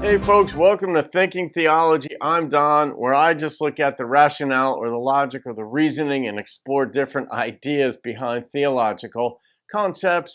Hey folks, welcome to Thinking Theology. I'm Don, where I just look at the rationale or the logic or the reasoning and explore different ideas behind theological concepts.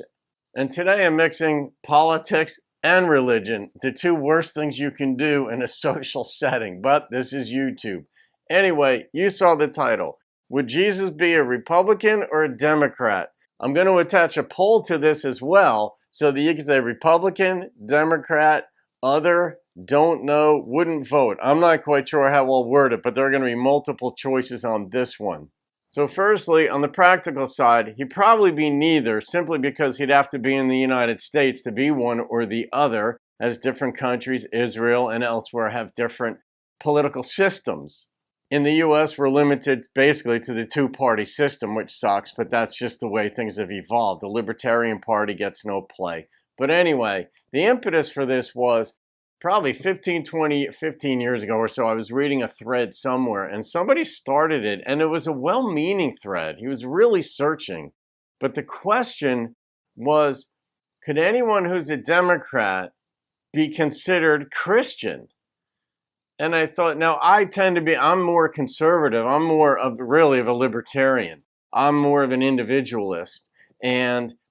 And today I'm mixing politics and religion, the two worst things you can do in a social setting. But this is YouTube. Anyway, you saw the title. Would Jesus be a Republican or a Democrat? I'm going to attach a poll to this as well so that you can say Republican, Democrat, other, don't know, wouldn't vote. I'm not quite sure how I'll word it, but there are going to be multiple choices on this one. So firstly, on the practical side, he'd probably be neither, simply because he'd have to be in the United States to be one or the other, as different countries, Israel and elsewhere, have different political systems. In the US, we're limited basically to the two-party system, which sucks, but that's just the way things have evolved. The Libertarian Party gets no play. But anyway, the impetus for this was probably 15 years ago or so. I was reading a thread somewhere and somebody started it, and it was a well-meaning thread. He was really searching. But the question was, could anyone who's a Democrat be considered Christian? And I thought, now I'm more conservative. I'm more of really of a libertarian. I'm more of an individualist.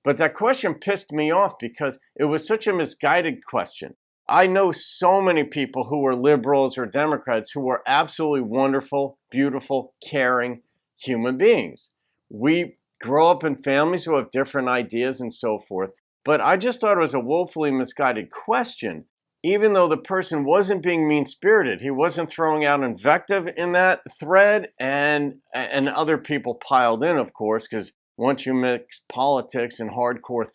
But that question pissed me off because it was such a misguided question. I know so many people who are liberals or Democrats who are absolutely wonderful, beautiful, caring human beings. We grow up in families who have different ideas and so forth. But I just thought it was a woefully misguided question, even though the person wasn't being mean-spirited. He wasn't throwing out invective in that thread, and other people piled in, of course, because once you mix politics and hardcore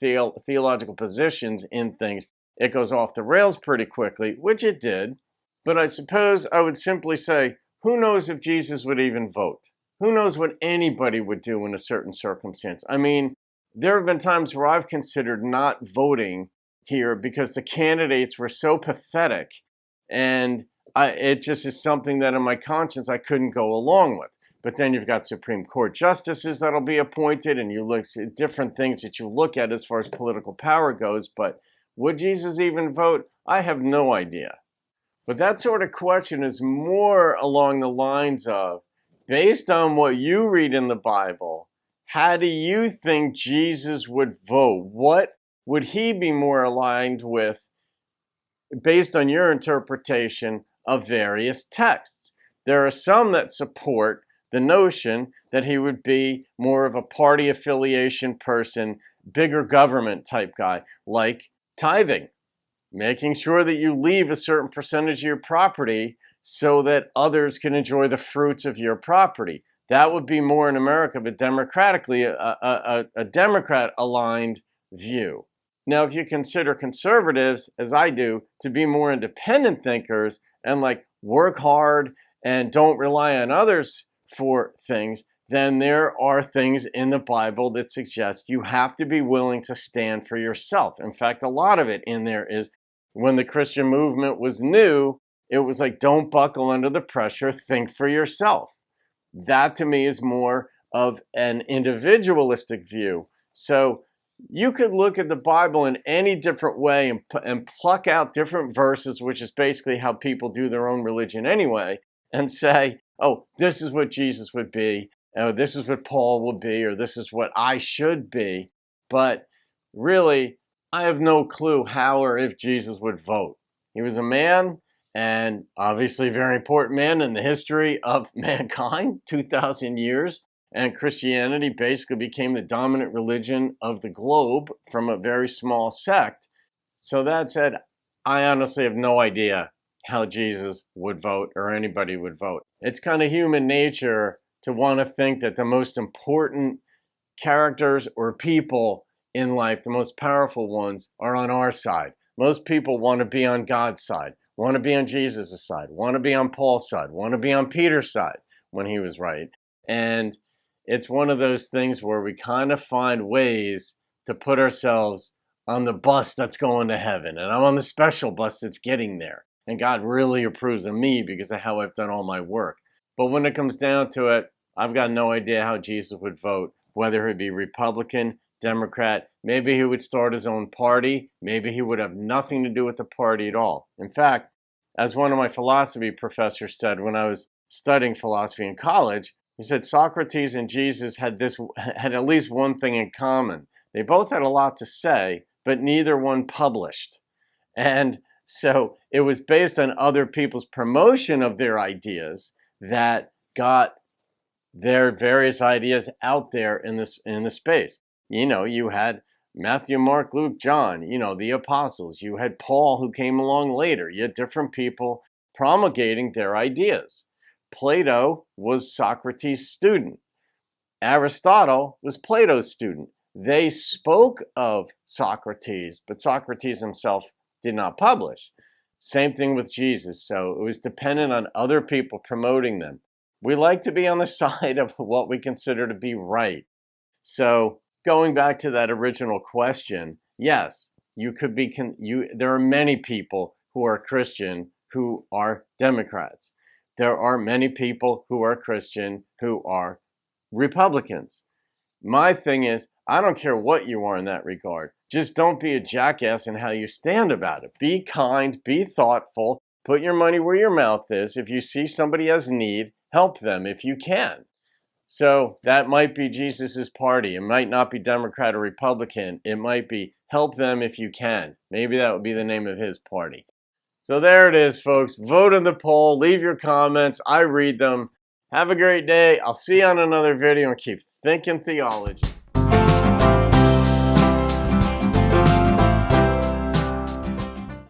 theological positions in things, it goes off the rails pretty quickly, which it did. But I suppose I would simply say, who knows if Jesus would even vote? Who knows what anybody would do in a certain circumstance? I mean, there have been times where I've considered not voting here because the candidates were so pathetic, and it just is something that in my conscience I couldn't go along with. But then you've got Supreme Court justices that'll be appointed, and you look at different things that you look at as far as political power goes. But would Jesus even vote? I have no idea. But that sort of question is more along the lines of, based on what you read in the Bible, how do you think Jesus would vote? What would he be more aligned with based on your interpretation of various texts? There are some that support the notion that he would be more of a party affiliation person, bigger government type guy, like tithing, making sure that you leave a certain percentage of your property so that others can enjoy the fruits of your property. That would be more in America, but democratically, a Democrat-aligned view. Now, if you consider conservatives, as I do, to be more independent thinkers and like work hard and don't rely on others for things, then there are things in the Bible that suggest you have to be willing to stand for yourself. In fact, a lot of it in there is when the Christian movement was new, it was like, don't buckle under the pressure, think for yourself. That to me is more of an individualistic view. So you could look at the Bible in any different way and pluck out different verses, which is basically how people do their own religion anyway, and say, oh, this is what Jesus would be, oh, this is what Paul would be, or this is what I should be. But really, I have no clue how or if Jesus would vote. He was a man, and obviously a very important man in the history of mankind, 2,000 years. And Christianity basically became the dominant religion of the globe from a very small sect. So that said, I honestly have no idea how Jesus would vote or anybody would vote. It's kind of human nature to want to think that the most important characters or people in life, the most powerful ones, are on our side. Most people want to be on God's side, want to be on Jesus' side, want to be on Paul's side, want to be on Peter's side when he was right. And it's one of those things where we kind of find ways to put ourselves on the bus that's going to heaven. And I'm on the special bus that's getting there. And God really approves of me because of how I've done all my work. But when it comes down to it, I've got no idea how Jesus would vote, whether he'd be Republican, Democrat. Maybe he would start his own party. Maybe he would have nothing to do with the party at all. In fact, as one of my philosophy professors said when I was studying philosophy in college, he said Socrates and Jesus had at least one thing in common. They both had a lot to say, but neither one published. And so it was based on other people's promotion of their ideas that got their various ideas out there in the space. You had Matthew, Mark, Luke, John, the apostles. You had Paul, who came along later. You had different people promulgating their ideas. Plato was Socrates' student. Aristotle was Plato's student. They spoke of Socrates, but Socrates himself did not publish. Same thing with Jesus. So it was dependent on other people promoting them. We like to be on the side of what we consider to be right. So going back to that original question, yes, there are many people who are Christian who are Democrats. There are many people who are Christian who are Republicans. My thing is, I don't care what you are in that regard. Just don't be a jackass in how you stand about it. Be kind, be thoughtful, put your money where your mouth is. If you see somebody has need, help them if you can. So that might be Jesus's party. It might not be Democrat or Republican. It might be help them if you can. Maybe that would be the name of his party. So there it is, folks. Vote in the poll. Leave your comments. I read them. Have a great day. I'll see you on another video and keep thinking theology.